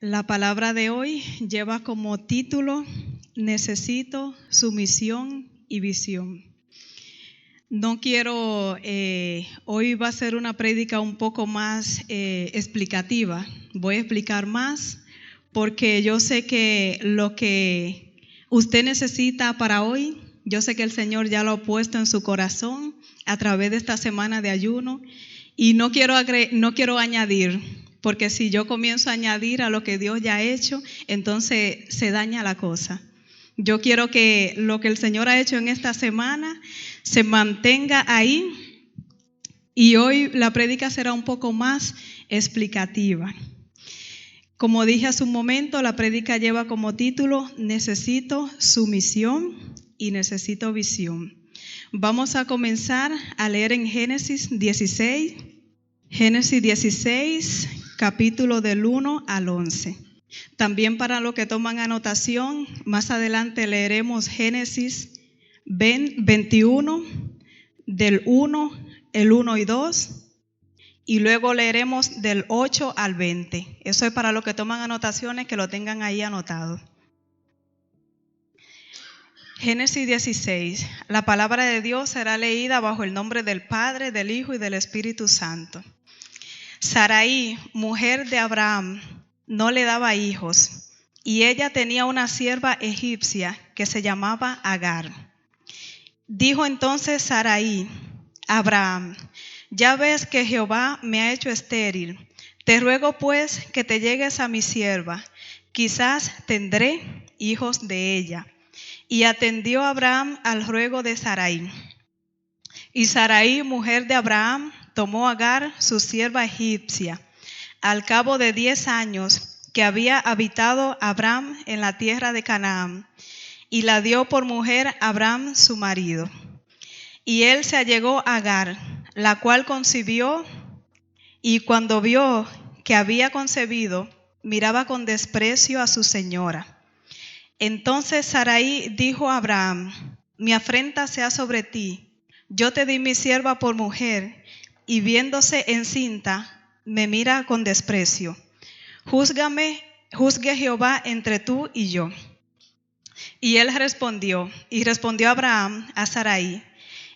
La palabra de hoy lleva como título Necesito sumisión y visión. No quiero, hoy va a ser una prédica un poco más explicativa. Voy a explicar más porque yo sé que lo que usted necesita para hoy, yo sé que el Señor ya lo ha puesto en su corazón a través de esta semana de ayuno y no quiero añadir. Porque si yo comienzo a añadir a lo que Dios ya ha hecho, entonces se daña la cosa. Yo quiero que lo que el Señor ha hecho en esta semana se mantenga ahí. Y hoy la prédica será un poco más explicativa. Como dije hace un momento, la prédica lleva como título Necesito sumisión y necesito visión. Vamos a comenzar a leer en Génesis 16. Génesis 16, capítulo del 1 al 11. También para los que toman anotación, más adelante leeremos Génesis 21, del 1, el 1 y 2, y luego leeremos del 8 al 20. Eso es para los que toman anotaciones, que lo tengan ahí anotado. Génesis 16. La palabra de Dios será leída bajo el nombre del Padre, del Hijo y del Espíritu Santo. Sarai, mujer de Abraham, no le daba hijos, y ella tenía una sierva egipcia que se llamaba Agar. Dijo entonces Sarai a Abraham: ya ves que Jehová me ha hecho estéril. Te ruego pues que te llegues a mi sierva, quizás tendré hijos de ella. Y atendió Abraham al ruego de Sarai. Y Sarai, mujer de Abraham, tomó a Agar, su sierva egipcia, al cabo de 10 años que había habitado Abraham en la tierra de Canaán, y la dio por mujer a Abraham su marido. Y él se allegó a Agar, la cual concibió, y cuando vio que había concebido, miraba con desprecio a su señora. Entonces Sarai dijo a Abraham: mi afrenta sea sobre ti. Yo te di mi sierva por mujer, y viéndose encinta, me mira con desprecio. Juzgue Jehová entre tú y yo. Y él respondió Abraham a Sarai: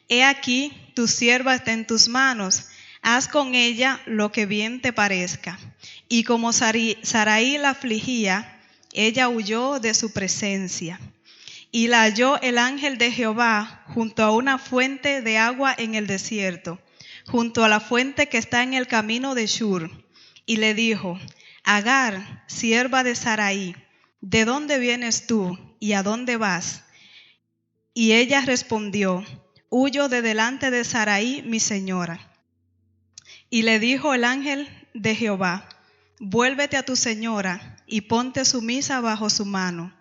he aquí, tu sierva está en tus manos, haz con ella lo que bien te parezca. Y como Sarai la afligía, ella huyó de su presencia. Y la halló el ángel de Jehová junto a una fuente de agua en el desierto, junto a la fuente que está en el camino de Shur. Y le dijo: Agar, sierva de Sarai, ¿de dónde vienes tú y a dónde vas? Y ella respondió: huyo de delante de Sarai, mi señora. Y le dijo el ángel de Jehová: vuélvete a tu señora y ponte sumisa bajo su mano.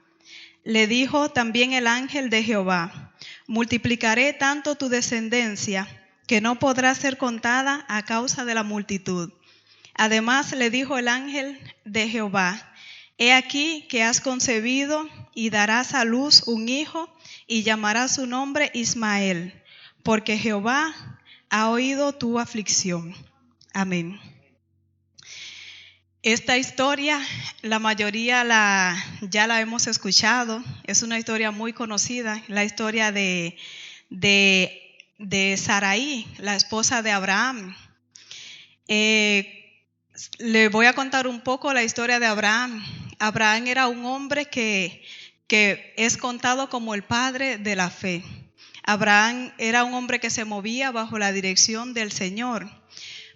Le dijo también el ángel de Jehová: multiplicaré tanto tu descendencia que no podrá ser contada a causa de la multitud. Además le dijo el ángel de Jehová: he aquí que has concebido y darás a luz un hijo y llamarás su nombre Ismael, porque Jehová ha oído tu aflicción. Amén. Esta historia, la mayoría ya la hemos escuchado. Es una historia muy conocida, la historia de Sarai, la esposa de Abraham. Le voy a contar un poco la historia de Abraham. Abraham era un hombre que es contado como el padre de la fe. Abraham era un hombre que se movía bajo la dirección del Señor,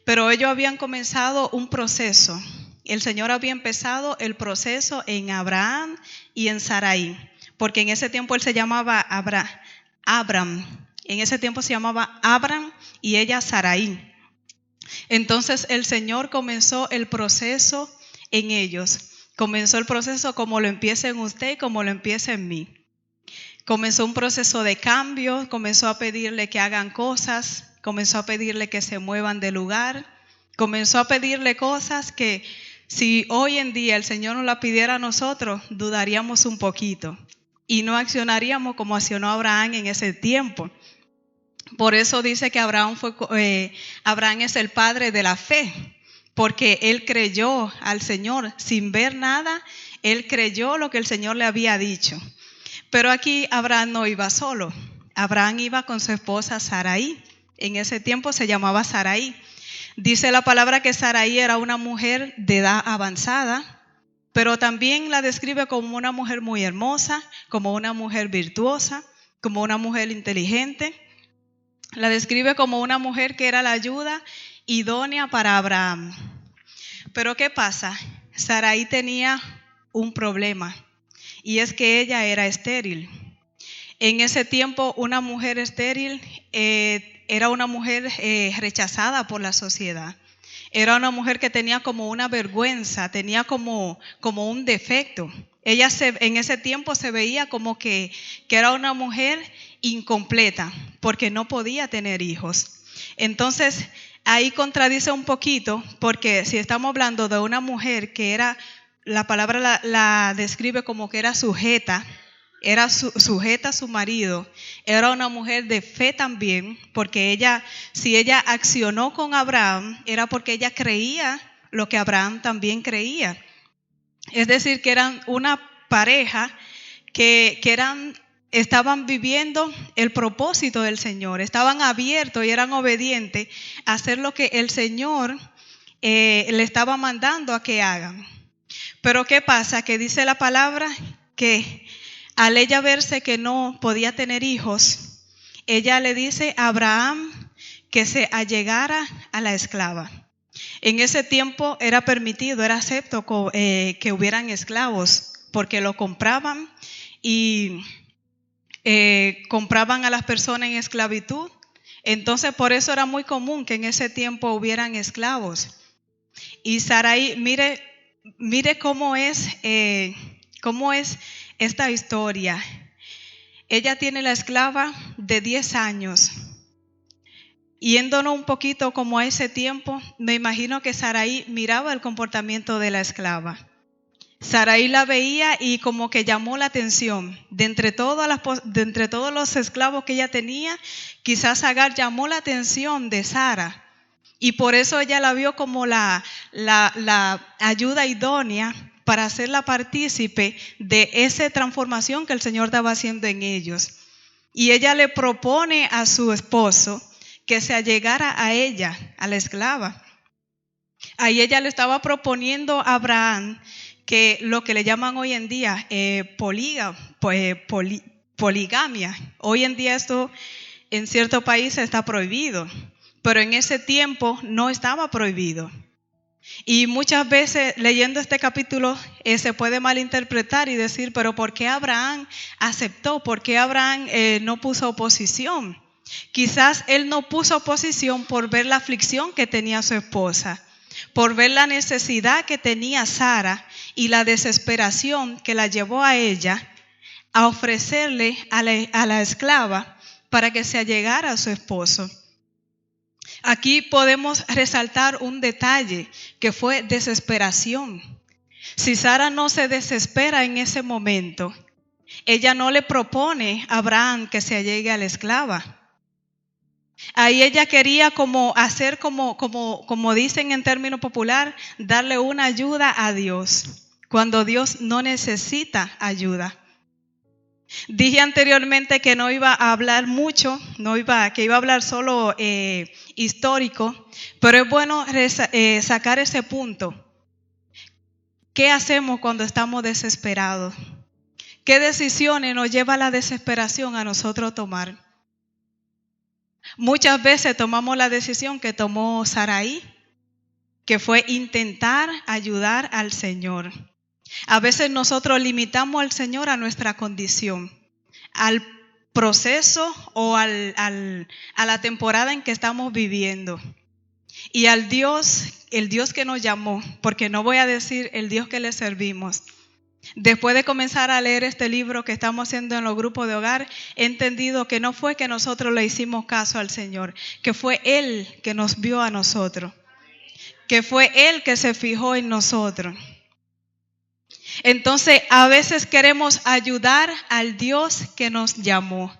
pero ellos habían comenzado un proceso. El Señor había empezado el proceso en Abraham y en Sarai, porque en ese tiempo él se llamaba Abram. En ese tiempo se llamaba Abram y ella Sarai. Entonces el Señor comenzó el proceso en ellos. Comenzó el proceso como lo empieza en usted y como lo empieza en mí. Comenzó un proceso de cambio, comenzó a pedirle que hagan cosas, comenzó a pedirle que se muevan de lugar, comenzó a pedirle cosas que si hoy en día el Señor nos la pidiera a nosotros, dudaríamos un poquito y no accionaríamos como accionó Abraham en ese tiempo. Por eso dice que Abraham es el padre de la fe, porque él creyó al Señor sin ver nada. Él creyó lo que el Señor le había dicho. Pero aquí Abraham no iba solo. Abraham iba con su esposa Sarai. En ese tiempo se llamaba Sarai. Dice la palabra que Sarai era una mujer de edad avanzada, pero también la describe como una mujer muy hermosa, como una mujer virtuosa, como una mujer inteligente. La describe como una mujer que era la ayuda idónea para Abraham. Pero ¿qué pasa? Sarai tenía un problema, y es que ella era estéril. En ese tiempo una mujer estéril era una mujer rechazada por la sociedad. Era una mujer que tenía como una vergüenza, tenía como un defecto. Ella en ese tiempo se veía como que era una mujer incompleta porque no podía tener hijos. Entonces ahí contradice un poquito, porque si estamos hablando de una mujer que era, la palabra la describe como que era sujeta a su marido, era una mujer de fe también, porque si ella accionó con Abraham, era porque ella creía lo que Abraham también creía. Es decir, que eran una pareja que estaban viviendo el propósito del Señor, estaban abiertos y eran obedientes a hacer lo que el Señor le estaba mandando a que hagan. Pero ¿qué pasa? Que dice la palabra que al ella verse que no podía tener hijos, ella le dice a Abraham que se allegara a la esclava. En ese tiempo era permitido, era acepto que hubieran esclavos, porque lo compraban y compraban a las personas en esclavitud. Entonces por eso era muy común que en ese tiempo hubieran esclavos. Y Sarai, mire cómo es esta historia. Ella tiene la esclava de 10 años. Yéndonos un poquito como a ese tiempo, me imagino que Sarai miraba el comportamiento de la esclava. Sarai la veía y como que llamó la atención. De entre todos los esclavos que ella tenía, quizás Agar llamó la atención de Sara. Y por eso ella la vio como la ayuda idónea para hacerla partícipe de esa transformación que el Señor estaba haciendo en ellos. Y ella le propone a su esposo que se allegara a ella, a la esclava. Ahí ella le estaba proponiendo a Abraham que lo que le llaman hoy en día poligamia. Hoy en día esto en ciertos países está prohibido, pero en ese tiempo no estaba prohibido. Y muchas veces leyendo este capítulo se puede malinterpretar y decir, pero ¿por qué Abraham aceptó? ¿Por qué Abraham no puso oposición? Quizás él no puso oposición por ver la aflicción que tenía su esposa, por ver la necesidad que tenía Sara y la desesperación que la llevó a ella a ofrecerle a la esclava para que se allegara a su esposo. Aquí podemos resaltar un detalle que fue desesperación. Si Sara no se desespera en ese momento, ella no le propone a Abraham que se allegue a la esclava. Ahí ella quería hacer como dicen en término popular, darle una ayuda a Dios, cuando Dios no necesita ayuda. Dije anteriormente que no iba a hablar mucho, que iba a hablar solo histórico, pero es bueno sacar ese punto. ¿Qué hacemos cuando estamos desesperados? ¿Qué decisiones nos lleva la desesperación a nosotros tomar? Muchas veces tomamos la decisión que tomó Sarai, que fue intentar ayudar al Señor. A veces nosotros limitamos al Señor a nuestra condición, al proceso o a la temporada en que estamos viviendo. Y al Dios, el Dios que nos llamó, porque no voy a decir el Dios que le servimos. Después de comenzar a leer este libro que estamos haciendo en los grupos de hogar, he entendido que no fue que nosotros le hicimos caso al Señor, que fue Él que nos vio a nosotros, que fue Él que se fijó en nosotros. Entonces, a veces queremos ayudar al Dios que nos llamó,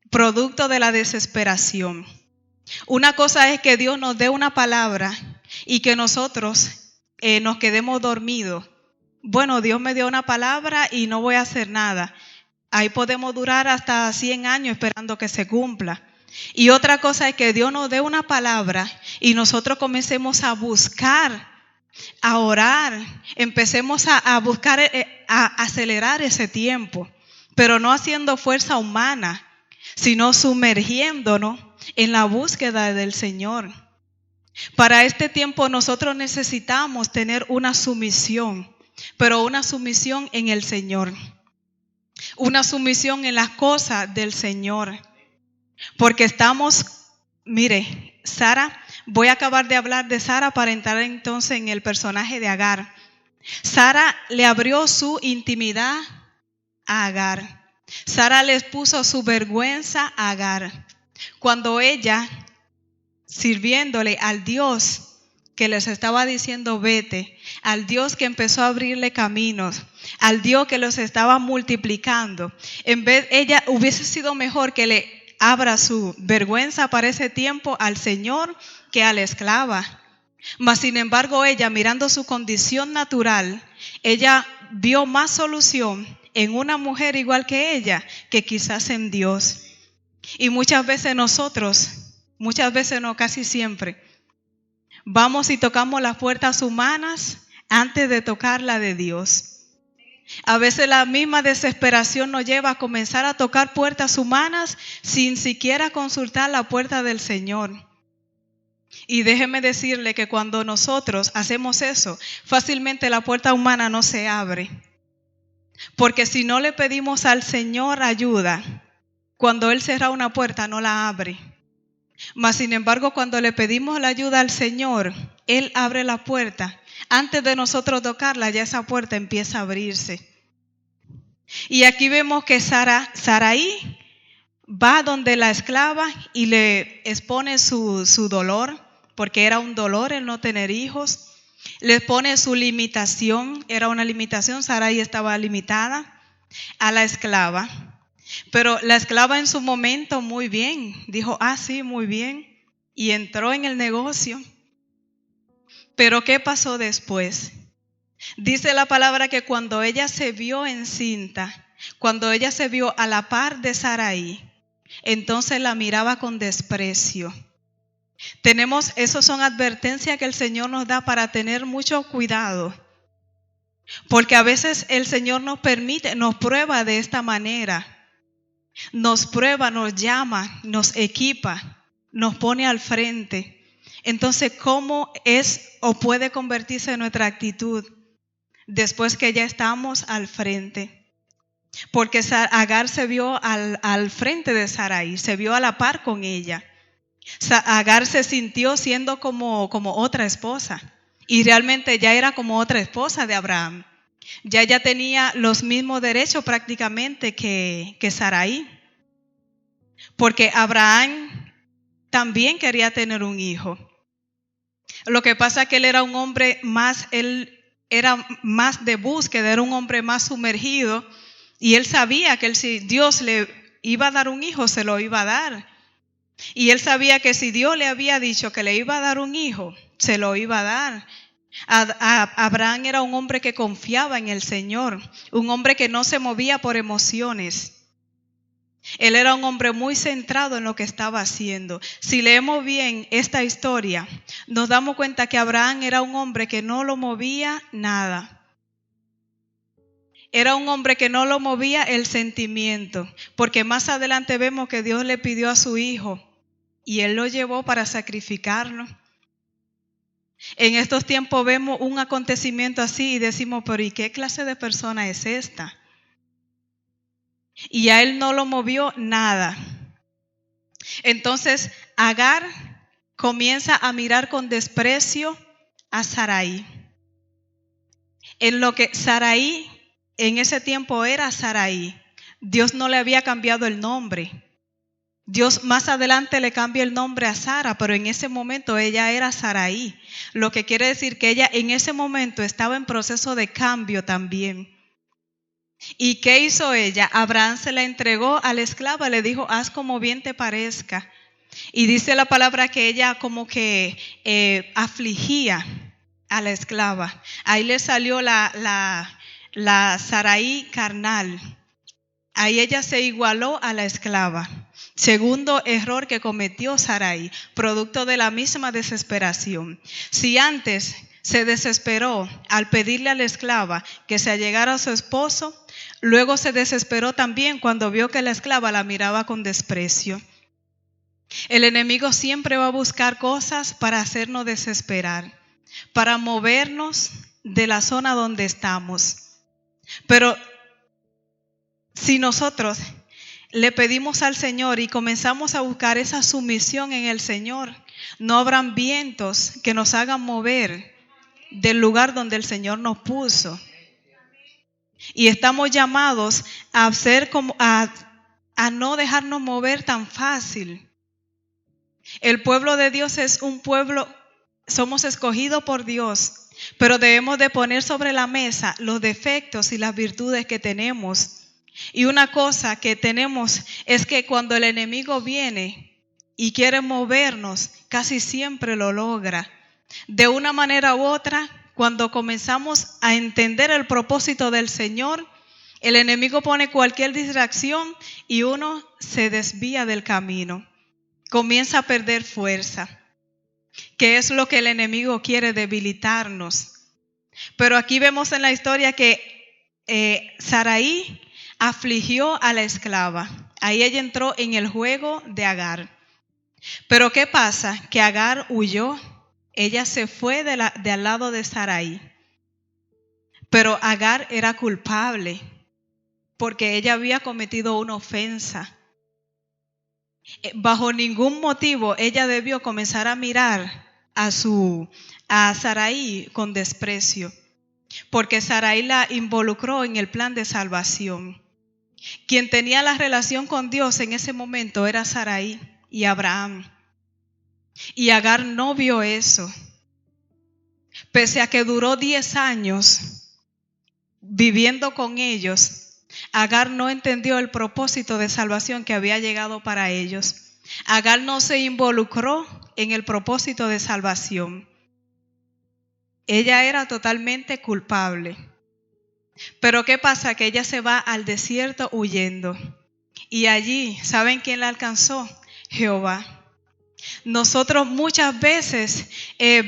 producto de la desesperación. Una cosa es que Dios nos dé una palabra y que nosotros nos quedemos dormidos. Bueno, Dios me dio una palabra y no voy a hacer nada. Ahí podemos durar hasta 100 años esperando que se cumpla. Y otra cosa es que Dios nos dé una palabra y nosotros comencemos a buscar, a orar, empecemos a buscar, a acelerar ese tiempo, pero no haciendo fuerza humana, sino sumergiéndonos en la búsqueda del Señor. Para este tiempo nosotros necesitamos tener una sumisión, pero una sumisión en el Señor. Una sumisión en las cosas del Señor. Porque estamos, mire, Sara, voy a acabar de hablar de Sara para entrar entonces en el personaje de Agar. Sara le abrió su intimidad a Agar. Sara les puso su vergüenza a Agar. Cuando ella, sirviéndole al Dios que les estaba diciendo vete, al Dios que empezó a abrirle caminos, al Dios que los estaba multiplicando, en vez, ella hubiese sido mejor que le abra su vergüenza para ese tiempo al Señor que a la esclava. Mas sin embargo ella, mirando su condición natural, ella vio más solución en una mujer igual que ella que quizás en Dios. Y muchas veces nosotros, muchas veces no, casi siempre, vamos y tocamos las puertas humanas antes de tocar la de Dios. A veces la misma desesperación nos lleva a comenzar a tocar puertas humanas sin siquiera consultar la puerta del Señor. Y déjeme decirle que cuando nosotros hacemos eso, fácilmente la puerta humana no se abre. Porque si no le pedimos al Señor ayuda, cuando Él cierra una puerta no la abre. Mas sin embargo, cuando le pedimos la ayuda al Señor, Él abre la puerta. Antes de nosotros tocarla, ya esa puerta empieza a abrirse. Y aquí vemos que Sarai va donde la esclava y le expone su dolor, porque era un dolor el no tener hijos. Le expone su limitación, era una limitación, Sarai estaba limitada a la esclava. Pero la esclava en su momento muy bien, dijo, sí, muy bien, y entró en el negocio. Pero ¿qué pasó después? Dice la palabra que cuando ella se vio encinta, cuando ella se vio a la par de Sarai, entonces la miraba con desprecio. Esas son advertencias que el Señor nos da para tener mucho cuidado. Porque a veces el Señor nos permite, nos prueba de esta manera. Nos prueba, nos llama, nos equipa, nos pone al frente. Entonces, ¿cómo es o puede convertirse nuestra actitud después que ya estamos al frente? Porque Agar se vio al frente de Sarai, se vio a la par con ella. Agar se sintió siendo como otra esposa y realmente ya era como otra esposa de Abraham. Ya ella tenía los mismos derechos prácticamente que Sarai. Porque Abraham también quería tener un hijo. Lo que pasa es que él era un hombre él era más de búsqueda, era un hombre más sumergido. Y él sabía que si Dios le iba a dar un hijo, se lo iba a dar. Y él sabía que si Dios le había dicho que le iba a dar un hijo, se lo iba a dar. Abraham era un hombre que confiaba en el Señor, un hombre que no se movía por emociones. Él era un hombre muy centrado en lo que estaba haciendo. Si leemos bien esta historia, nos damos cuenta que Abraham era un hombre que no lo movía nada. Era un hombre que no lo movía el sentimiento, porque más adelante vemos que Dios le pidió a su hijo y él lo llevó para sacrificarlo. En estos tiempos vemos un acontecimiento así y decimos, pero ¿y qué clase de persona es esta? Y a él no lo movió nada. Entonces Agar comienza a mirar con desprecio a Sarai. En lo que Sarai en ese tiempo era Sarai, Dios no le había cambiado el nombre. Dios más adelante le cambia el nombre a Sara, pero en ese momento ella era Sarai. Lo que quiere decir que ella en ese momento estaba en proceso de cambio también. ¿Y qué hizo ella? Abraham se la entregó a la esclava, le dijo, haz como bien te parezca. Y dice la palabra que ella como que afligía a la esclava. Ahí le salió la Sarai carnal. Ahí ella se igualó a la esclava. Segundo error que cometió Sarai, producto de la misma desesperación. Si antes se desesperó al pedirle a la esclava que se allegara a su esposo, luego se desesperó también cuando vio que la esclava la miraba con desprecio. El enemigo siempre va a buscar cosas para hacernos desesperar, para movernos de la zona donde estamos. Pero si nosotros le pedimos al Señor y comenzamos a buscar esa sumisión en el Señor, no habrán vientos que nos hagan mover del lugar donde el Señor nos puso. Y estamos llamados a hacer a no dejarnos mover tan fácil. El pueblo de Dios es un pueblo, somos escogidos por Dios, pero debemos de poner sobre la mesa los defectos y las virtudes que tenemos. Y una cosa que tenemos es que cuando el enemigo viene y quiere movernos, casi siempre lo logra. De una manera u otra, cuando comenzamos a entender el propósito del Señor, el enemigo pone cualquier distracción y uno se desvía del camino. Comienza a perder fuerza, que es lo que el enemigo quiere, debilitarnos. Pero aquí vemos en la historia que Sarai afligió a la esclava. Ahí ella entró en el juego de Agar. Pero ¿qué pasa? Que Agar huyó. Ella se fue de al lado de Sarai. Pero Agar era culpable porque ella había cometido una ofensa. Bajo ningún motivo ella debió comenzar a mirar a Sarai con desprecio, porque Sarai la involucró en el plan de salvación. Quien tenía la relación con Dios en ese momento era Sarai y Abraham. Y Agar no vio eso. Pese a que duró 10 años viviendo con ellos, Agar no entendió el propósito de salvación que había llegado para ellos. Agar no se involucró en el propósito de salvación. Ella era totalmente culpable. Pero ¿qué pasa? Que ella se va al desierto huyendo. Y allí, ¿saben quién la alcanzó? Jehová. Nosotros muchas veces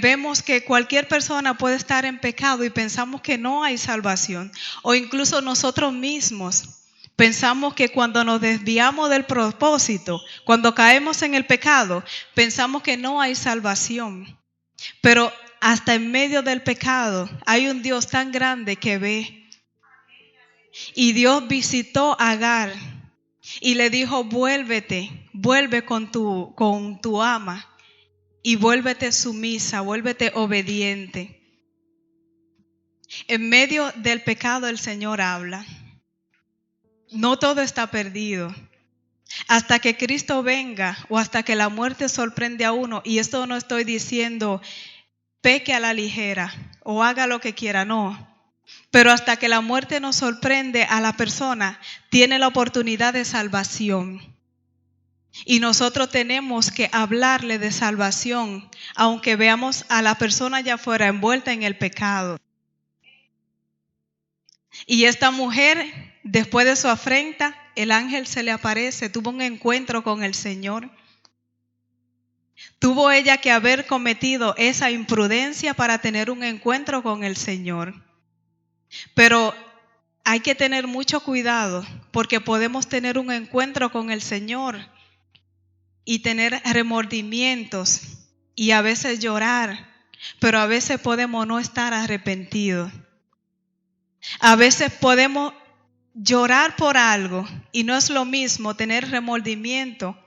vemos que cualquier persona puede estar en pecado y pensamos que no hay salvación. O incluso nosotros mismos pensamos que cuando nos desviamos del propósito, cuando caemos en el pecado, pensamos que no hay salvación. Pero hasta en medio del pecado hay un Dios tan grande que ve. Y Dios visitó a Agar y le dijo: vuelve con tu ama y vuélvete sumisa, vuélvete obediente. En medio del pecado el Señor habla. No todo está perdido. Hasta que Cristo venga o hasta que la muerte sorprende a uno, y esto no estoy diciendo peque a la ligera o haga lo que quiera, no. Pero hasta que la muerte nos sorprende a la persona, tiene la oportunidad de salvación. Y nosotros tenemos que hablarle de salvación, aunque veamos a la persona allá afuera envuelta en el pecado. Y esta mujer, después de su afrenta, el ángel se le aparece, tuvo un encuentro con el Señor. Tuvo ella que haber cometido esa imprudencia para tener un encuentro con el Señor. Pero hay que tener mucho cuidado porque podemos tener un encuentro con el Señor y tener remordimientos y a veces llorar, pero a veces podemos no estar arrepentidos. A veces podemos llorar por algo y no es lo mismo tener remordimiento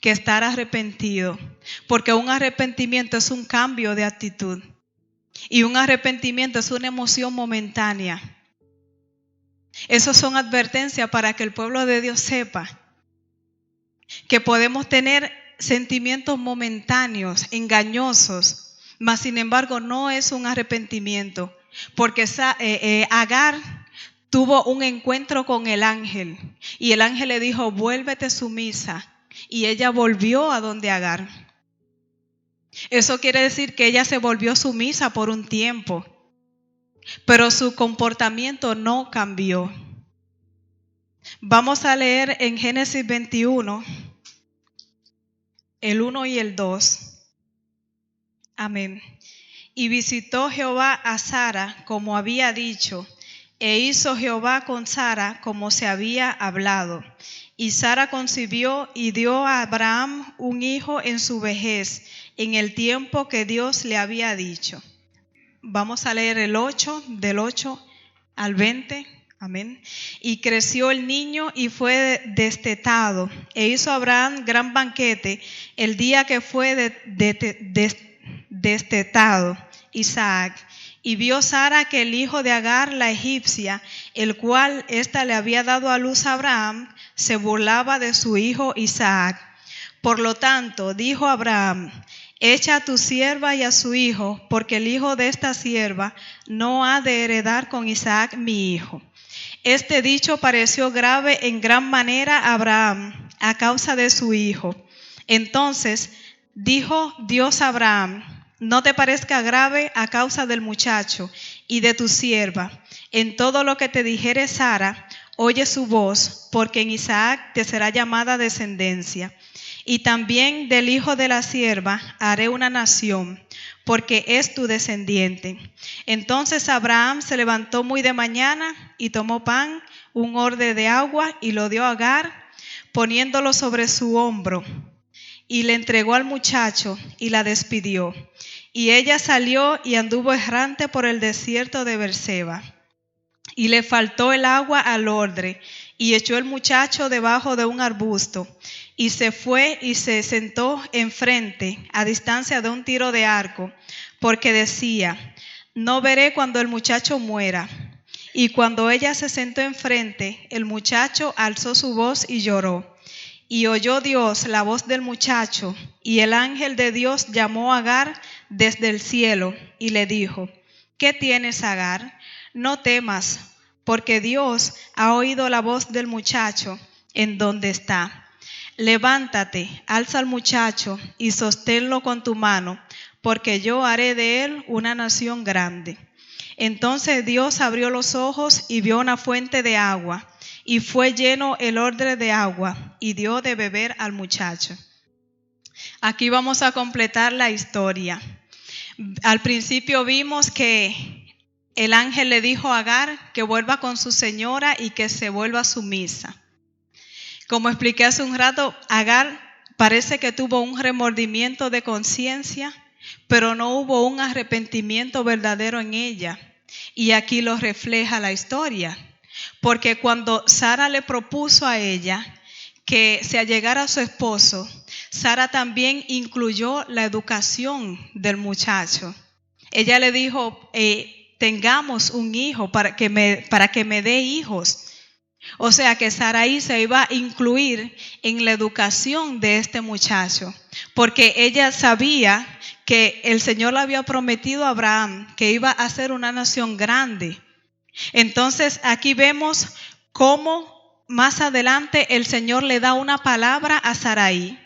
que estar arrepentido, porque un arrepentimiento es un cambio de actitud. Y un arrepentimiento es una emoción momentánea. Esas son advertencias para que el pueblo de Dios sepa que podemos tener sentimientos momentáneos, engañosos, mas sin embargo no es un arrepentimiento, porque Agar tuvo un encuentro con el ángel y el ángel le dijo: vuélvete sumisa y ella volvió a donde Agar. Eso quiere decir que ella se volvió sumisa por un tiempo, pero su comportamiento no cambió. Vamos a leer en Génesis 21, el 1 y el 2. Amén. Y visitó Jehová a Sara como había dicho, e hizo Jehová con Sara como se había hablado. Y Sara concibió y dio a Abraham un hijo en su vejez, en el tiempo que Dios le había dicho. Vamos a leer el 8, del 8 al 20. Amén. Y creció el niño y fue destetado, e hizo Abraham gran banquete el día que fue destetado Isaac. Y vio Sara que el hijo de Agar, la egipcia, el cual ésta le había dado a luz a Abraham, se burlaba de su hijo Isaac. Por lo tanto, dijo Abraham: echa a tu sierva y a su hijo, porque el hijo de esta sierva no ha de heredar con Isaac mi hijo. Este dicho pareció grave en gran manera a Abraham a causa de su hijo. Entonces dijo Dios a Abraham: no te parezca grave a causa del muchacho y de tu sierva. En todo lo que te dijere Sara, oye su voz, porque en Isaac te será llamada descendencia. Y también del hijo de la sierva haré una nación, porque es tu descendiente. Entonces Abraham se levantó muy de mañana y tomó pan, un odre de agua, y lo dio a Agar, poniéndolo sobre su hombro. Y le entregó al muchacho y la despidió. Y ella salió y anduvo errante por el desierto de Berseba. Y le faltó el agua al odre, y echó el muchacho debajo de un arbusto. Y se fue y se sentó enfrente, a distancia de un tiro de arco, porque decía: no veré cuando el muchacho muera. Y cuando ella se sentó enfrente, el muchacho alzó su voz y lloró. Y oyó Dios la voz del muchacho, y el ángel de Dios llamó a Agar desde el cielo, y le dijo: ¿qué tienes, Agar? No temas, porque Dios ha oído la voz del muchacho en donde está. Levántate, alza al muchacho y sosténlo con tu mano, porque yo haré de él una nación grande. Entonces Dios abrió los ojos y vio una fuente de agua, y fue lleno el odre de agua, y dio de beber al muchacho. Aquí vamos a completar la historia. Al principio vimos que el ángel le dijo a Agar que vuelva con su señora y que se vuelva sumisa. Como expliqué hace un rato, Agar parece que tuvo un remordimiento de conciencia, pero no hubo un arrepentimiento verdadero en ella. Y aquí lo refleja la historia. Porque cuando Sara le propuso a ella que se allegara a su esposo, Sara también incluyó la educación del muchacho. Ella le dijo: tengamos un hijo para que me dé hijos. O sea que Sarai se iba a incluir en la educación de este muchacho, porque ella sabía que el Señor le había prometido a Abraham que iba a ser una nación grande. Entonces aquí vemos cómo más adelante el Señor le da una palabra a Sarai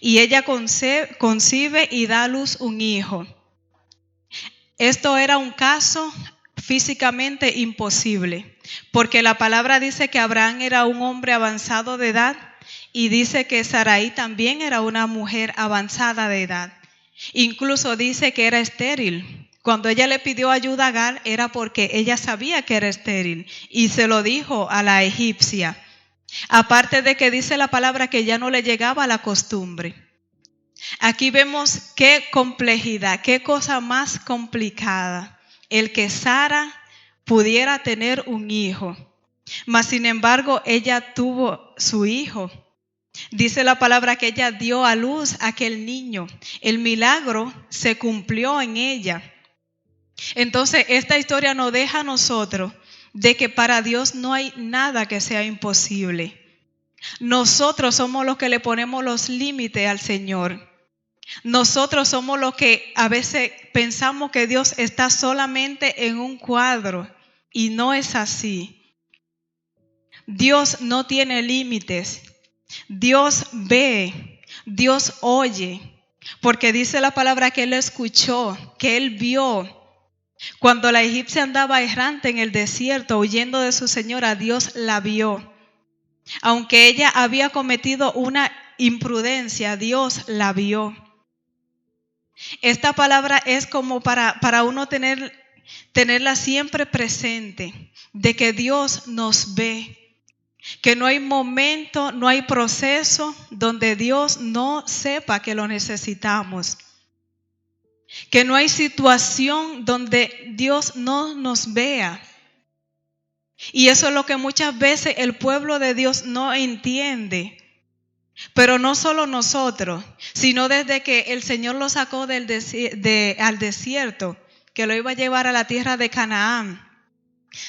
y ella concibe y da a luz un hijo. Esto era un caso físicamente imposible, porque la palabra dice que Abraham era un hombre avanzado de edad y dice que Sarai también era una mujer avanzada de edad. Incluso dice que era estéril. Cuando ella le pidió ayuda a Agar era porque ella sabía que era estéril y se lo dijo a la egipcia. Aparte de que dice la palabra que ya no le llegaba la costumbre. Aquí vemos qué complejidad, qué cosa más complicada. El que Sara pudiera tener un hijo, mas sin embargo ella tuvo su hijo. Dice la palabra que ella dio a luz a aquel niño. El milagro se cumplió en ella. Entonces esta historia nos deja a nosotros de que para Dios no hay nada que sea imposible. Nosotros somos los que le ponemos los límites al Señor. Nosotros somos los que a veces pensamos que Dios está solamente en un cuadro y no es así. Dios no tiene límites. Dios ve, Dios oye, porque dice la palabra que Él escuchó, que Él vio. Cuando la egipcia andaba errante en el desierto, huyendo de su señora, Dios la vio. Aunque ella había cometido una imprudencia, Dios la vio. Esta palabra es como para uno tenerla siempre presente, de que Dios nos ve. Que no hay momento, no hay proceso donde Dios no sepa que lo necesitamos. Que no hay situación donde Dios no nos vea. Y eso es lo que muchas veces el pueblo de Dios no entiende. Pero no solo nosotros, sino desde que el Señor lo sacó al desierto, que lo iba a llevar a la tierra de Canaán.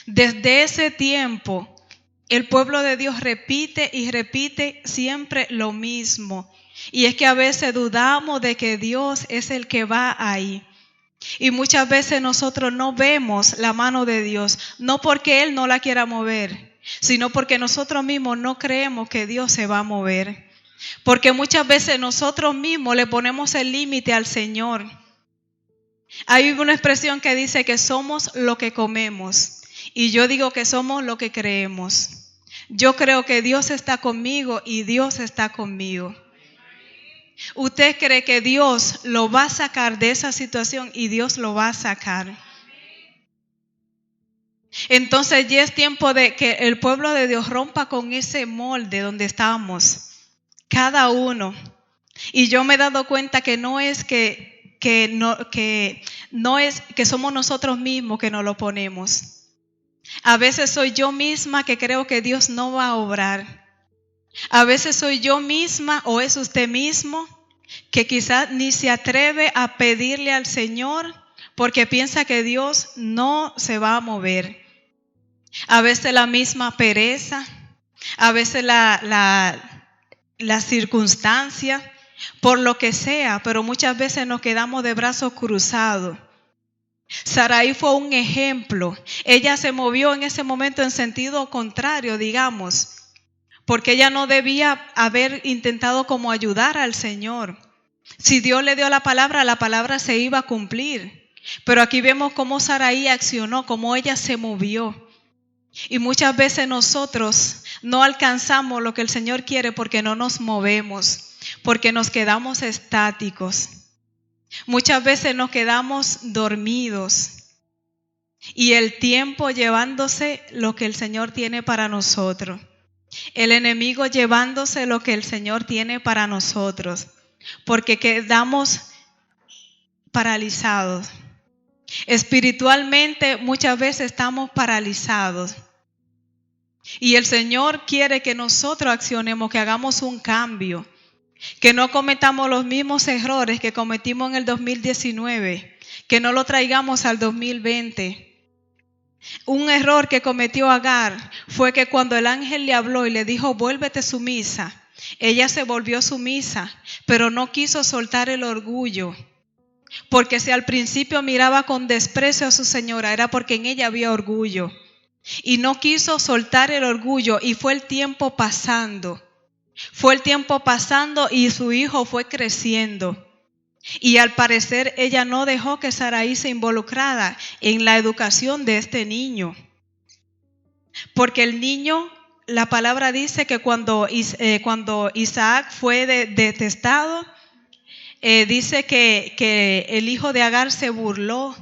Desde ese tiempo, el pueblo de Dios repite y repite siempre lo mismo. Y es que a veces dudamos de que Dios es el que va ahí. Y muchas veces nosotros no vemos la mano de Dios, no porque Él no la quiera mover, sino porque nosotros mismos no creemos que Dios se va a mover. Porque muchas veces nosotros mismos le ponemos el límite al Señor. Hay una expresión que dice que somos lo que comemos. Y yo digo que somos lo que creemos. Yo creo que Dios está conmigo y Dios está conmigo. ¿Usted cree que Dios lo va a sacar de esa situación y Dios lo va a sacar? Entonces ya es tiempo de que el pueblo de Dios rompa con ese molde donde estamos, cada uno. Y yo me he dado cuenta que no es que somos nosotros mismos que nos lo ponemos. A veces soy yo misma que creo que Dios no va a obrar. A veces soy yo misma o es usted mismo que quizás ni se atreve a pedirle al Señor porque piensa que Dios no se va a mover. A veces la misma pereza, a veces la circunstancia, por lo que sea, pero muchas veces nos quedamos de brazos cruzados. Sarai fue un ejemplo. Ella se movió en ese momento en sentido contrario, digamos, porque ella no debía haber intentado como ayudar al Señor. Si Dios le dio la palabra se iba a cumplir. Pero aquí vemos cómo Sarai accionó, cómo ella se movió. Y muchas veces nosotros no alcanzamos lo que el Señor quiere porque no nos movemos, porque nos quedamos estáticos. Muchas veces nos quedamos dormidos y el tiempo llevándose lo que el Señor tiene para nosotros. El enemigo llevándose lo que el Señor tiene para nosotros, porque quedamos paralizados. Espiritualmente muchas veces estamos paralizados. Y el Señor quiere que nosotros accionemos, que hagamos un cambio. Que no cometamos los mismos errores que cometimos en el 2019, que no lo traigamos al 2020. Un error que cometió Agar fue que cuando el ángel le habló y le dijo, vuélvete sumisa, ella se volvió sumisa, pero no quiso soltar el orgullo. Porque si al principio miraba con desprecio a su señora, era porque en ella había orgullo. Y no quiso soltar el orgullo y fue el tiempo pasando. Fue el tiempo pasando y su hijo fue creciendo. Y al parecer ella no dejó que Sarai se involucrara en la educación de este niño. Porque el niño, la palabra dice que cuando Isaac fue detestado, dice que el hijo de Agar se burló.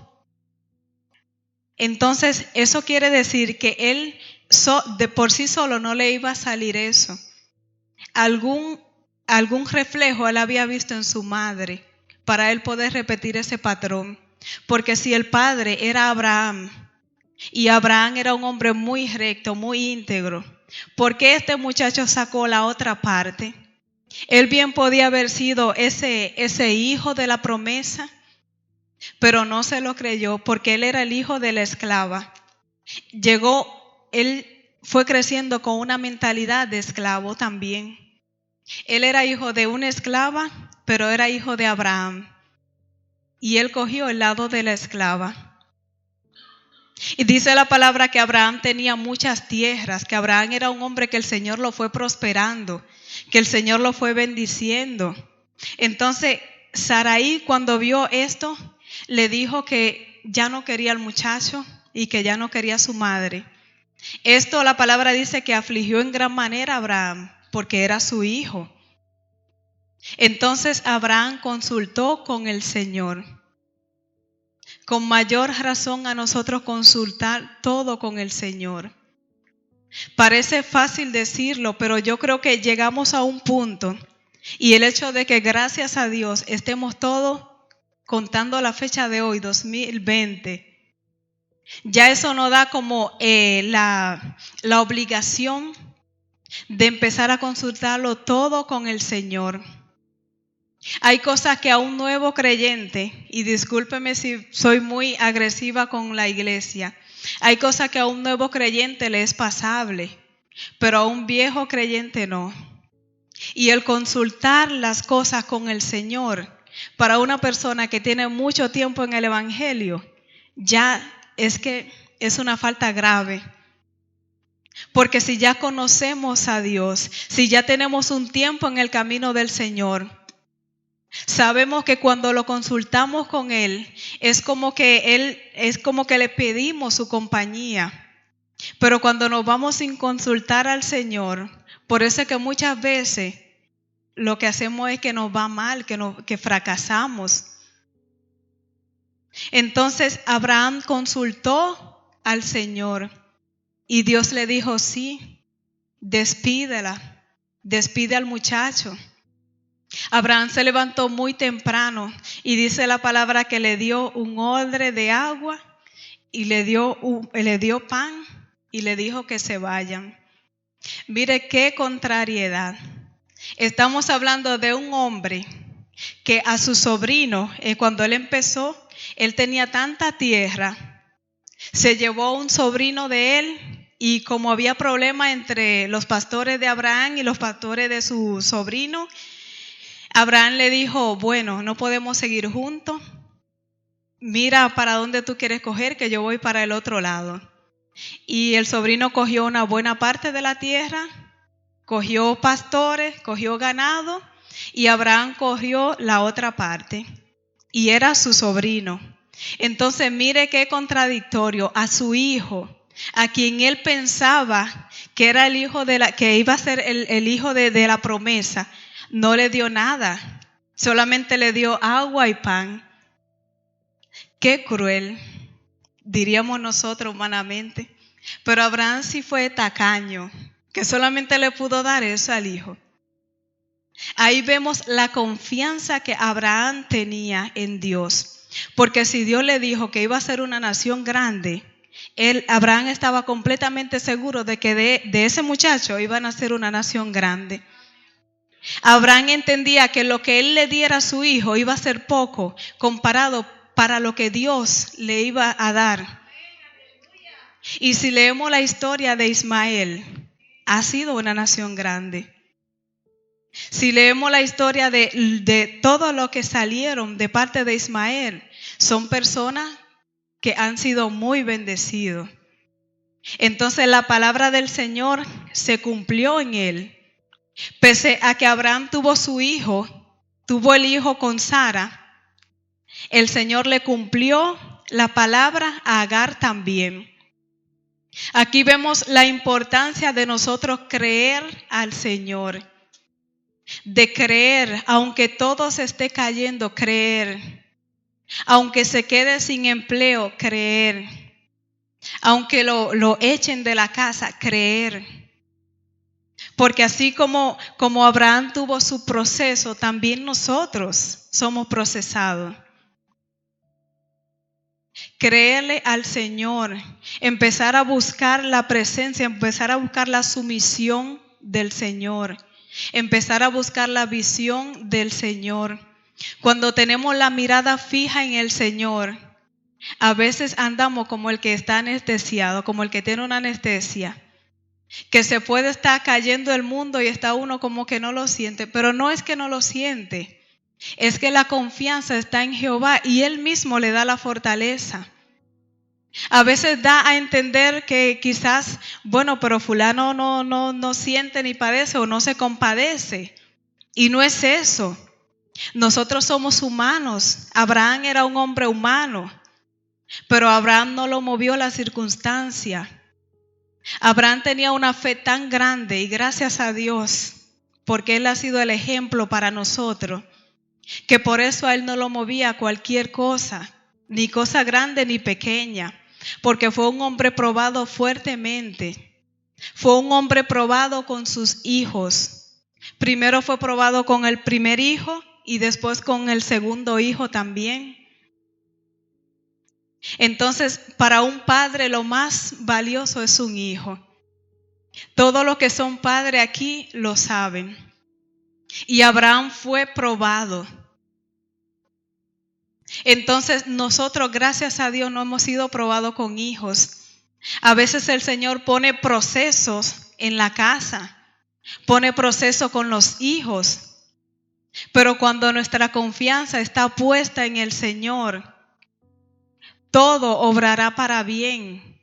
Entonces eso quiere decir que él de por sí solo no le iba a salir eso. Algún reflejo él había visto en su madre para él poder repetir ese patrón. Porque si el padre era Abraham y Abraham era un hombre muy recto, muy íntegro, ¿por qué este muchacho sacó la otra parte? Él bien podía haber sido ese hijo de la promesa, pero no se lo creyó porque él era el hijo de la esclava. Él fue creciendo con una mentalidad de esclavo también. Él era hijo de una esclava, pero era hijo de Abraham. Y él cogió el lado de la esclava. Y dice la palabra que Abraham tenía muchas tierras, que Abraham era un hombre que el Señor lo fue prosperando, que el Señor lo fue bendiciendo. Entonces, Sarai, cuando vio esto, le dijo que ya no quería al muchacho y que ya no quería a su madre. Esto la palabra dice que afligió en gran manera a Abraham, porque era su hijo. Entonces Abraham consultó con el Señor. Con mayor razón a nosotros consultar todo con el Señor. Parece fácil decirlo, pero yo creo que llegamos a un punto, y el hecho de que gracias a Dios estemos todos contando la fecha de hoy, 2020, ya eso nos da como la obligación de empezar a consultarlo todo con el Señor. Hay cosas que a un nuevo creyente, y discúlpeme si soy muy agresiva con la iglesia, hay cosas que a un nuevo creyente le es pasable, pero a un viejo creyente no. Y el consultar las cosas con el Señor, para una persona que tiene mucho tiempo en el Evangelio, ya es que es una falta grave. Porque si ya conocemos a Dios, si ya tenemos un tiempo en el camino del Señor, sabemos que cuando lo consultamos con Él, es como que le pedimos su compañía. Pero cuando nos vamos sin consultar al Señor, por eso es que muchas veces lo que hacemos es que nos va mal, que fracasamos. Entonces Abraham consultó al Señor y Dios le dijo, sí, despide al muchacho. Abraham se levantó muy temprano y dice la palabra que le dio un odre de agua y le dio pan y le dijo que se vayan. Mire qué contrariedad. Estamos hablando de un hombre que a su sobrino, cuando él empezó, él tenía tanta tierra, se llevó un sobrino de él y como había problema entre los pastores de Abraham y los pastores de su sobrino, Abraham le dijo, bueno, no podemos seguir juntos, mira para dónde tú quieres coger, que yo voy para el otro lado. Y el sobrino cogió una buena parte de la tierra, cogió pastores, cogió ganado, y Abraham cogió la otra parte, y era su sobrino. Entonces mire qué contradictorio, a su hijo, a quien él pensaba que era el hijo que iba a ser el hijo de la promesa, no le dio nada, solamente le dio agua y pan. Qué cruel, diríamos nosotros humanamente. Pero Abraham sí fue tacaño, que solamente le pudo dar eso al hijo. Ahí vemos la confianza que Abraham tenía en Dios. Porque si Dios le dijo que iba a ser una nación grande, Abraham estaba completamente seguro de que de ese muchacho iban a ser una nación grande. Abraham entendía que lo que él le diera a su hijo iba a ser poco comparado para lo que Dios le iba a dar. Y si leemos la historia de Ismael, ha sido una nación grande. Si leemos la historia de todo lo que salieron de parte de Ismael, son personas que han sido muy bendecidos. Entonces la palabra del Señor se cumplió en él. Pese a que Abraham tuvo el hijo con Sara, el Señor le cumplió la palabra a Agar también. Aquí vemos la importancia de nosotros creer al Señor. De creer, aunque todo se esté cayendo, creer. Aunque se quede sin empleo, creer. Aunque lo echen de la casa, creer. Porque así como Abraham tuvo su proceso, también nosotros somos procesados. Creerle al Señor, empezar a buscar la presencia, empezar a buscar la sumisión del Señor, empezar a buscar la visión del Señor. Cuando tenemos la mirada fija en el Señor, a veces andamos como el que está anestesiado, como el que tiene una anestesia, que se puede estar cayendo el mundo y está uno como que no lo siente, pero no es que no lo siente. Es que la confianza está en Jehová y Él mismo le da la fortaleza. A veces da a entender que quizás, bueno, pero fulano no siente ni padece o no se compadece. Y no es eso. Nosotros somos humanos. Abraham era un hombre humano, pero a Abraham no lo movió la circunstancia. Abraham tenía una fe tan grande, y gracias a Dios, porque él ha sido el ejemplo para nosotros, que por eso a él no lo movía cualquier cosa, ni cosa grande ni pequeña, porque fue un hombre probado fuertemente. Fue un hombre probado con sus hijos. Primero fue probado con el primer hijo y después con el segundo hijo también. Entonces, para un padre lo más valioso es un hijo. Todos los que son padres aquí lo saben. Y Abraham fue probado. Entonces, nosotros, gracias a Dios, no hemos sido probados con hijos. A veces el Señor pone procesos en la casa, pone procesos con los hijos. Pero cuando nuestra confianza está puesta en el Señor, todo obrará para bien.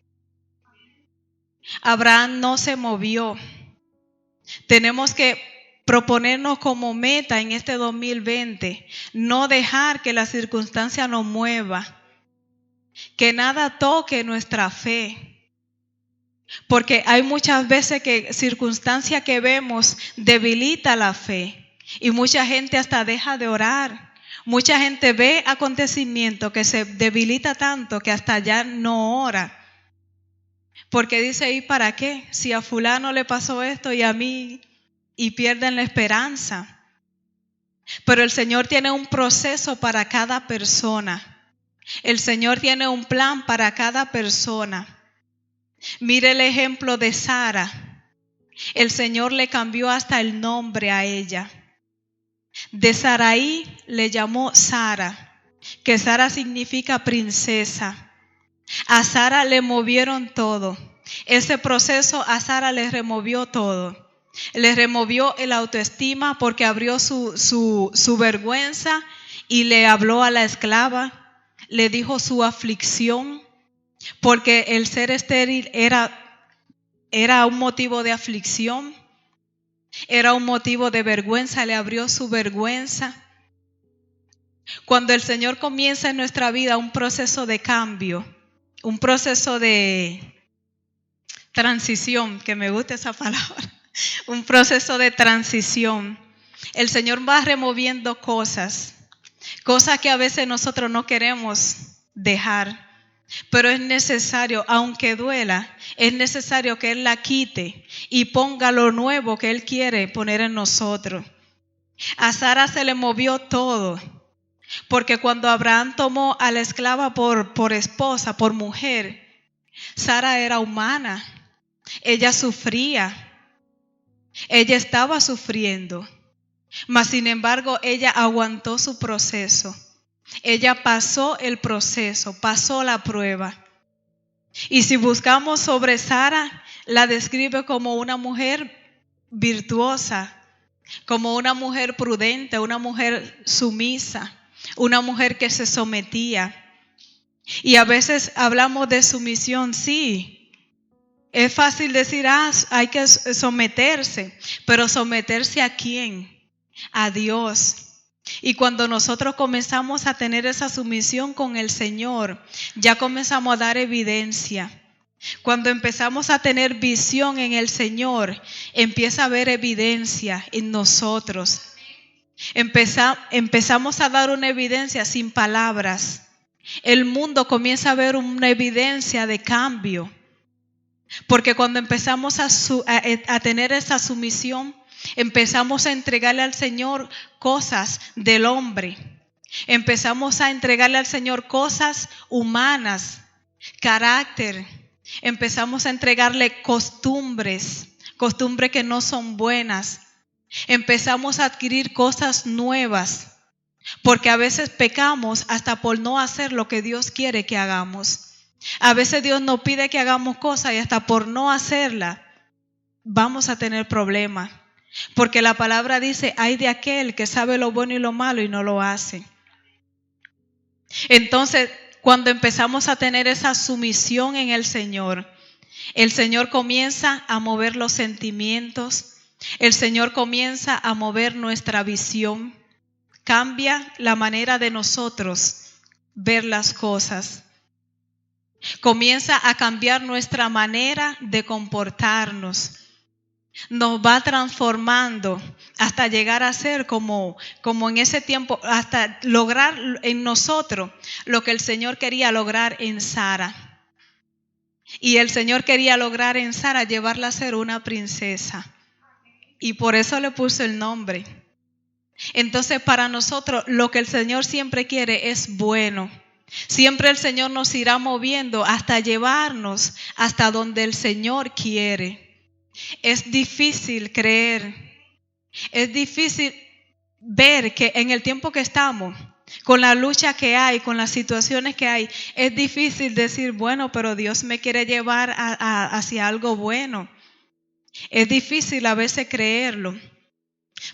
Abraham no se movió. Tenemos que proponernos como meta en este 2020, no dejar que la circunstancia nos mueva, que nada toque nuestra fe. Porque hay muchas veces que circunstancia que vemos debilita la fe y mucha gente hasta deja de orar. Mucha gente ve acontecimientos que se debilita tanto que hasta ya no ora. Porque dice, ¿y para qué? Si a fulano le pasó esto y a mí, y pierden la esperanza. Pero el Señor tiene un proceso para cada persona. El Señor tiene un plan para cada persona. Mire el ejemplo de Sara. El Señor le cambió hasta el nombre a ella. De Sarai le llamó Sara, que Sara significa princesa. A Sara le movieron todo. Ese proceso a Sara le removió todo. Le removió el autoestima porque abrió su vergüenza y le habló a la esclava. Le dijo su aflicción, porque el ser estéril era un motivo de aflicción. Era un motivo de vergüenza, le abrió su vergüenza. Cuando el Señor comienza en nuestra vida un proceso de cambio, un proceso de transición, que me gusta esa palabra, un proceso de transición, el Señor va removiendo cosas que a veces nosotros no queremos dejar. Pero es necesario, aunque duela, es necesario que Él la quite y ponga lo nuevo que Él quiere poner en nosotros. A Sara se le movió todo, porque cuando Abraham tomó a la esclava por esposa, por mujer, Sara era humana, ella sufría, ella estaba sufriendo, mas sin embargo ella aguantó su proceso. Ella pasó el proceso, pasó la prueba. Y si buscamos sobre Sara, la describe como una mujer virtuosa, como una mujer prudente, una mujer sumisa, una mujer que se sometía. Y a veces hablamos de sumisión, sí. Es fácil decir, hay que someterse, pero ¿someterse a quién? A Dios. Y cuando nosotros comenzamos a tener esa sumisión con el Señor, ya comenzamos a dar evidencia. Cuando empezamos a tener visión en el Señor, empieza a haber evidencia en nosotros. Empezamos a dar una evidencia sin palabras. El mundo comienza a ver una evidencia de cambio. Porque cuando empezamos a tener esa sumisión, empezamos a entregarle al Señor cosas del hombre. Empezamos a entregarle al Señor cosas humanas, carácter. Empezamos a entregarle costumbres que no son buenas. Empezamos a adquirir cosas nuevas, porque a veces pecamos hasta por no hacer lo que Dios quiere que hagamos. A veces Dios nos pide que hagamos cosas y hasta por no hacerla vamos a tener problemas. Porque la palabra dice, ay de aquel que sabe lo bueno y lo malo y no lo hace. Entonces, cuando empezamos a tener esa sumisión en el Señor comienza a mover los sentimientos, el Señor comienza a mover nuestra visión, cambia la manera de nosotros ver las cosas. Comienza a cambiar nuestra manera de comportarnos. Nos va transformando hasta llegar a ser como en ese tiempo, hasta lograr en nosotros lo que el Señor quería lograr en Sara. Y el Señor quería lograr en Sara llevarla a ser una princesa. Y por eso le puso el nombre. Entonces para nosotros lo que el Señor siempre quiere es bueno. Siempre el Señor nos irá moviendo hasta llevarnos hasta donde el Señor quiere. Es difícil creer, es difícil ver que en el tiempo que estamos, con la lucha que hay, con las situaciones que hay, es difícil decir, bueno, pero Dios me quiere llevar hacia algo bueno. Es difícil a veces creerlo,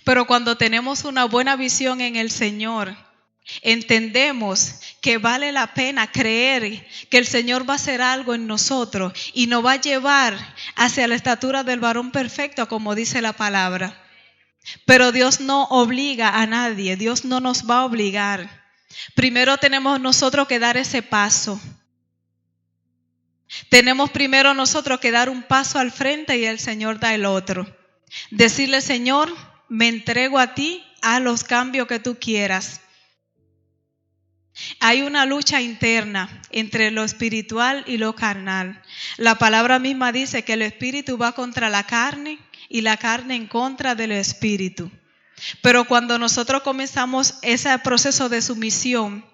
pero cuando tenemos una buena visión en el Señor, entendemos que vale la pena creer que el Señor va a hacer algo en nosotros y nos va a llevar hacia la estatura del varón perfecto, como dice la palabra. Pero Dios no obliga a nadie, Dios no nos va a obligar. Primero tenemos nosotros que dar ese paso. Tenemos primero nosotros que dar un paso al frente y el Señor da el otro. Decirle, Señor, me entrego a ti, a los cambios que tú quieras. Hay una lucha interna entre lo espiritual y lo carnal. La palabra misma dice que el espíritu va contra la carne y la carne en contra del espíritu. Pero cuando nosotros comenzamos ese proceso de sumisión,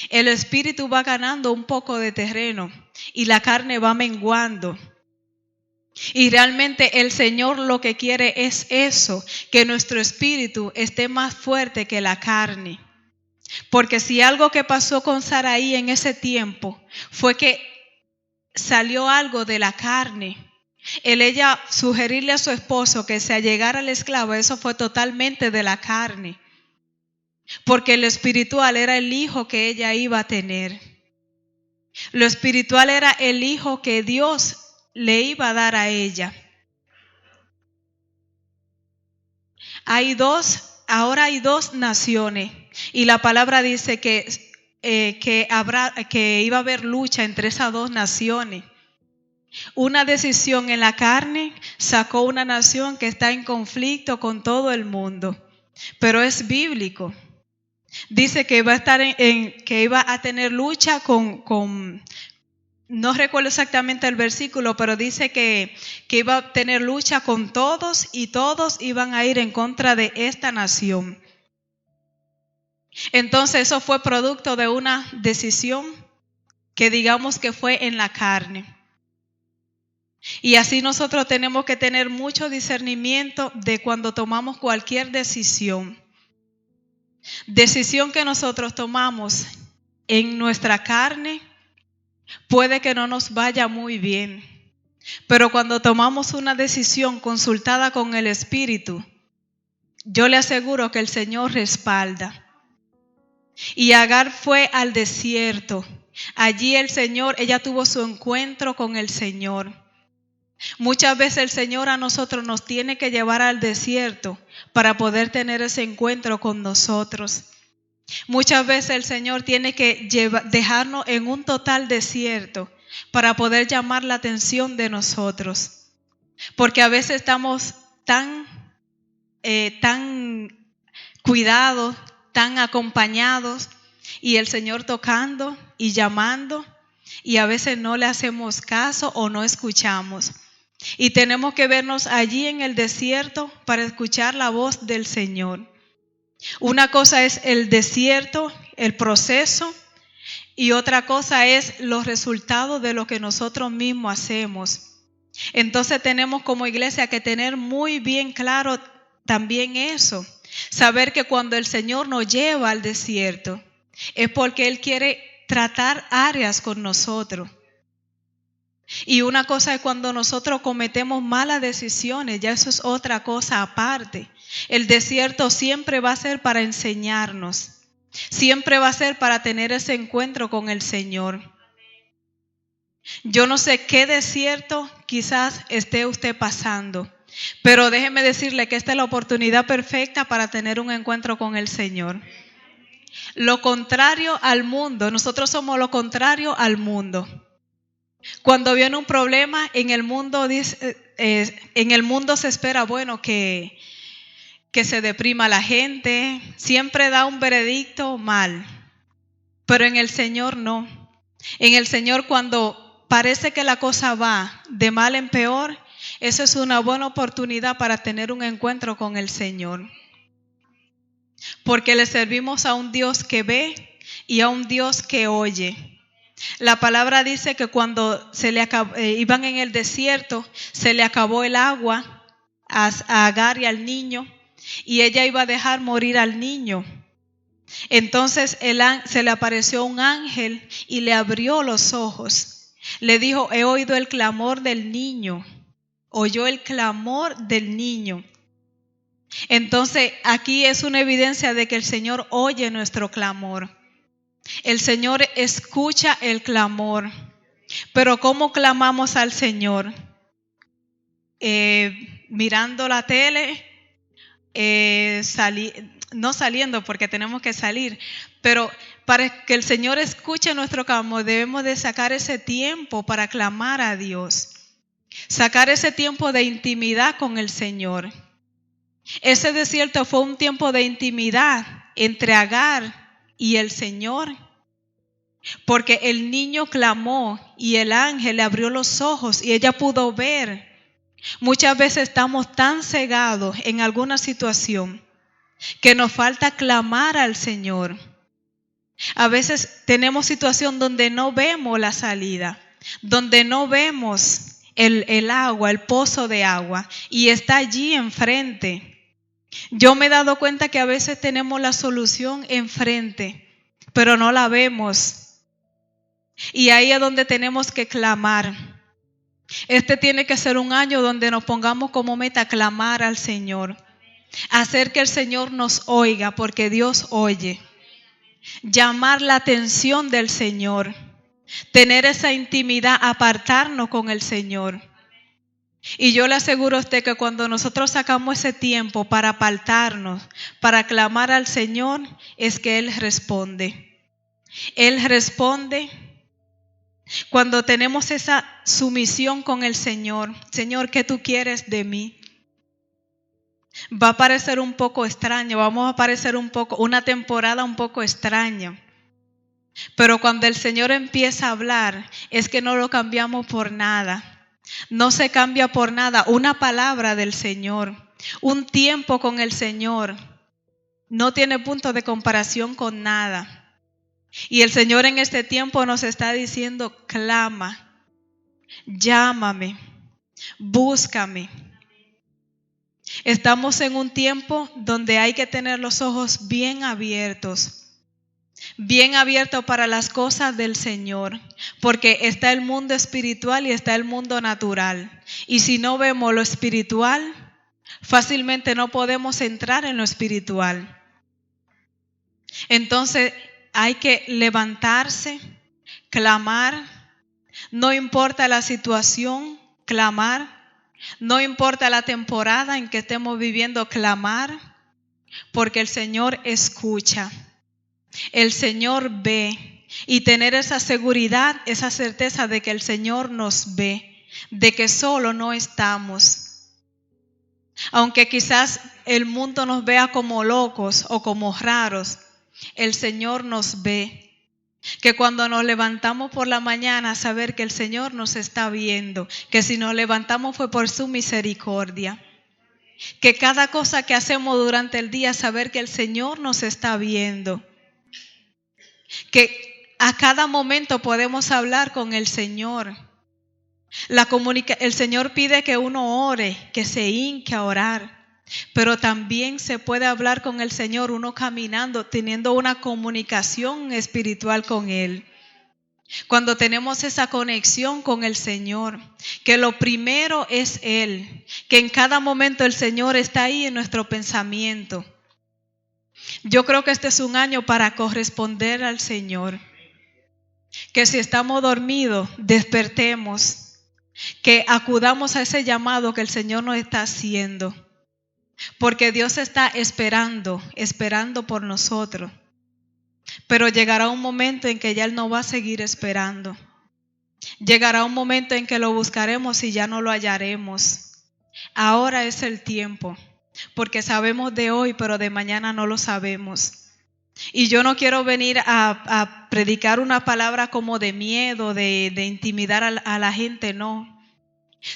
el espíritu va ganando un poco de terreno y la carne va menguando. Y realmente el Señor lo que quiere es eso, que nuestro espíritu esté más fuerte que la carne. Porque si algo que pasó con Saraí en ese tiempo fue que salió algo de la carne, ella sugerirle a su esposo que se allegara al esclavo, eso fue totalmente de la carne. Porque lo espiritual era el hijo que ella iba a tener. Lo espiritual era el hijo que Dios le iba a dar a ella. Ahora hay dos naciones. Y la palabra dice que iba a haber lucha entre esas dos naciones. Una decisión en la carne sacó una nación que está en conflicto con todo el mundo, pero es bíblico. Dice que iba a estar que iba a tener lucha con no recuerdo exactamente el versículo, pero dice que iba a tener lucha con todos y todos iban a ir en contra de esta nación. Entonces eso fue producto de una decisión que digamos que fue en la carne. Y así nosotros tenemos que tener mucho discernimiento de cuando tomamos cualquier decisión. Decisión que nosotros tomamos en nuestra carne puede que no nos vaya muy bien. Pero cuando tomamos una decisión consultada con el Espíritu, yo le aseguro que el Señor respalda. Y Agar fue al desierto. Allí ella tuvo su encuentro con el Señor. Muchas veces el Señor a nosotros nos tiene que llevar al desierto para poder tener ese encuentro con nosotros. Muchas veces el Señor tiene que dejarnos en un total desierto para poder llamar la atención de nosotros. Porque a veces estamos tan cuidados, tan acompañados y el Señor tocando y llamando y a veces no le hacemos caso o no escuchamos. Y tenemos que vernos allí en el desierto para escuchar la voz del Señor. Una cosa es el desierto, el proceso, y otra cosa es los resultados de lo que nosotros mismos hacemos. Entonces tenemos como iglesia que tener muy bien claro también eso. Saber que cuando el Señor nos lleva al desierto es porque Él quiere tratar áreas con nosotros. Y una cosa es cuando nosotros cometemos malas decisiones, ya eso es otra cosa aparte. El desierto siempre va a ser para enseñarnos. Siempre va a ser para tener ese encuentro con el Señor. Yo no sé qué desierto quizás esté usted pasando, pero déjeme decirle que esta es la oportunidad perfecta para tener un encuentro con el Señor. Lo contrario al mundo, nosotros somos lo contrario al mundo. Cuando viene un problema en el mundo, se espera, bueno, que se deprima la gente, siempre da un veredicto mal, pero en el Señor no. En el Señor, cuando parece que la cosa va de mal en peor, eso es una buena oportunidad para tener un encuentro con el Señor. Porque le servimos a un Dios que ve y a un Dios que oye. La palabra dice que cuando iban en el desierto, se le acabó el agua a Agar y al niño, y ella iba a dejar morir al niño. Entonces se le apareció un ángel y le abrió los ojos. Le dijo: he oído el clamor del niño. Oyó el clamor del niño. Entonces aquí es una evidencia de que el Señor oye nuestro clamor. El Señor escucha el clamor. Pero ¿cómo clamamos al Señor? Mirando la tele, no saliendo porque tenemos que salir, pero para que el Señor escuche nuestro clamor debemos de sacar ese tiempo para clamar a Dios. Sacar ese tiempo de intimidad con el Señor. Ese desierto fue un tiempo de intimidad entre Agar y el Señor, porque el niño clamó y el ángel le abrió los ojos y ella pudo ver. Muchas veces estamos tan cegados en alguna situación que nos falta clamar al Señor. A veces tenemos situación donde no vemos la salida, donde no vemos el agua, el pozo de agua, y está allí enfrente. Yo me he dado cuenta que a veces tenemos la solución enfrente, pero no la vemos. Y ahí es donde tenemos que clamar. Este tiene que ser un año donde nos pongamos como meta clamar al Señor. Hacer que el Señor nos oiga, porque Dios oye. Llamar la atención del Señor. Tener esa intimidad, apartarnos con el Señor. Y yo le aseguro a usted que cuando nosotros sacamos ese tiempo para apartarnos, para clamar al Señor, es que Él responde. Él responde cuando tenemos esa sumisión con el Señor. Señor, ¿qué tú quieres de mí? Va a parecer un poco extraño, vamos a parecer una temporada un poco extraña. Pero cuando el Señor empieza a hablar, es que no lo cambiamos por nada. No se cambia por nada. Una palabra del Señor, un tiempo con el Señor, no tiene punto de comparación con nada. Y el Señor en este tiempo nos está diciendo: clama, llámame, búscame. Estamos en un tiempo donde hay que tener los ojos bien abiertos para las cosas del Señor, porque está el mundo espiritual y está el mundo natural. Y si no vemos lo espiritual, fácilmente no podemos entrar en lo espiritual. Entonces hay que levantarse, clamar, no importa la situación, clamar. No importa la temporada en que estemos viviendo, clamar, porque el Señor escucha, el Señor ve, y tener esa seguridad, esa certeza de que el Señor nos ve, de que solo no estamos. Aunque quizás el mundo nos vea como locos o como raros, el Señor nos ve. Que cuando nos levantamos por la mañana, saber que el Señor nos está viendo, que si nos levantamos fue por su misericordia. Que cada cosa que hacemos durante el día, saber que el Señor nos está viendo. Que a cada momento podemos hablar con el Señor. El Señor pide que uno ore, que se hinque a orar. Pero también se puede hablar con el Señor uno caminando, teniendo una comunicación espiritual con Él. Cuando tenemos esa conexión con el Señor, que lo primero es Él, que en cada momento el Señor está ahí en nuestro pensamiento. Yo creo que este es un año para corresponder al Señor. Que si estamos dormidos, despertemos. Que acudamos a ese llamado que el Señor nos está haciendo. Porque Dios está esperando por nosotros. Pero llegará un momento en que ya Él no va a seguir esperando. Llegará un momento en que lo buscaremos y ya no lo hallaremos. Ahora es el tiempo, porque sabemos de hoy, pero de mañana no lo sabemos. Y yo no quiero venir a predicar una palabra como de miedo, de intimidar a la gente, no.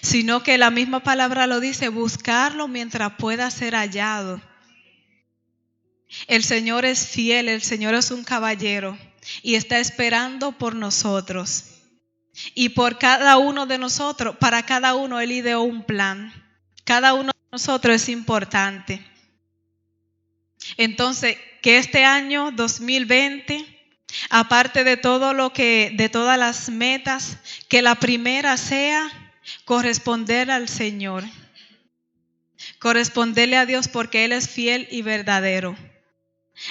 Sino que la misma palabra lo dice, buscarlo mientras pueda ser hallado. El Señor es fiel, el Señor es un caballero y está esperando por nosotros. Y por cada uno de nosotros, para cada uno Él ideó un plan. Cada uno de nosotros es importante. Entonces, que este año 2020, aparte de todo de todas las metas, que la primera sea corresponder al Señor. Corresponderle a Dios porque Él es fiel y verdadero.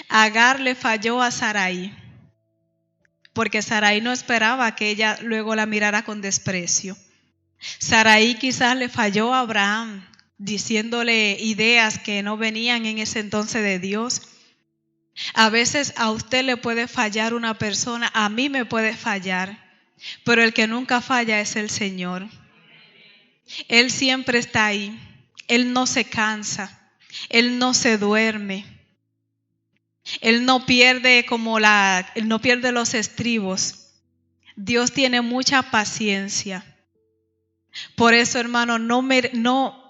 Agar le falló a Sarai, porque Sarai no esperaba que ella luego la mirara con desprecio. Sarai quizás le falló a Abraham, diciéndole ideas que no venían en ese entonces de Dios. A veces a usted le puede fallar una persona, a mí me puede fallar, pero el que nunca falla es el Señor. Él siempre está ahí, Él no se cansa, Él no se duerme. Él no pierde Él no pierde los estribos. Dios tiene mucha paciencia. Por eso, hermano,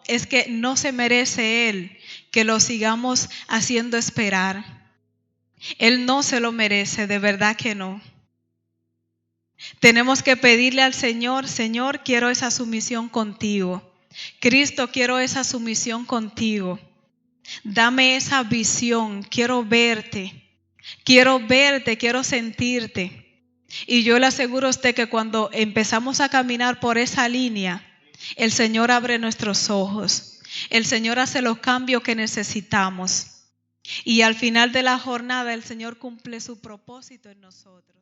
es que no se merece Él que lo sigamos haciendo esperar. Él no se lo merece, de verdad que no. Tenemos que pedirle al Señor, Señor, quiero esa sumisión contigo. Cristo, quiero esa sumisión contigo. Dame esa visión, quiero verte, quiero sentirte. Y yo le aseguro a usted que cuando empezamos a caminar por esa línea, el Señor abre nuestros ojos. El Señor hace los cambios que necesitamos. Y al final de la jornada, el Señor cumple su propósito en nosotros.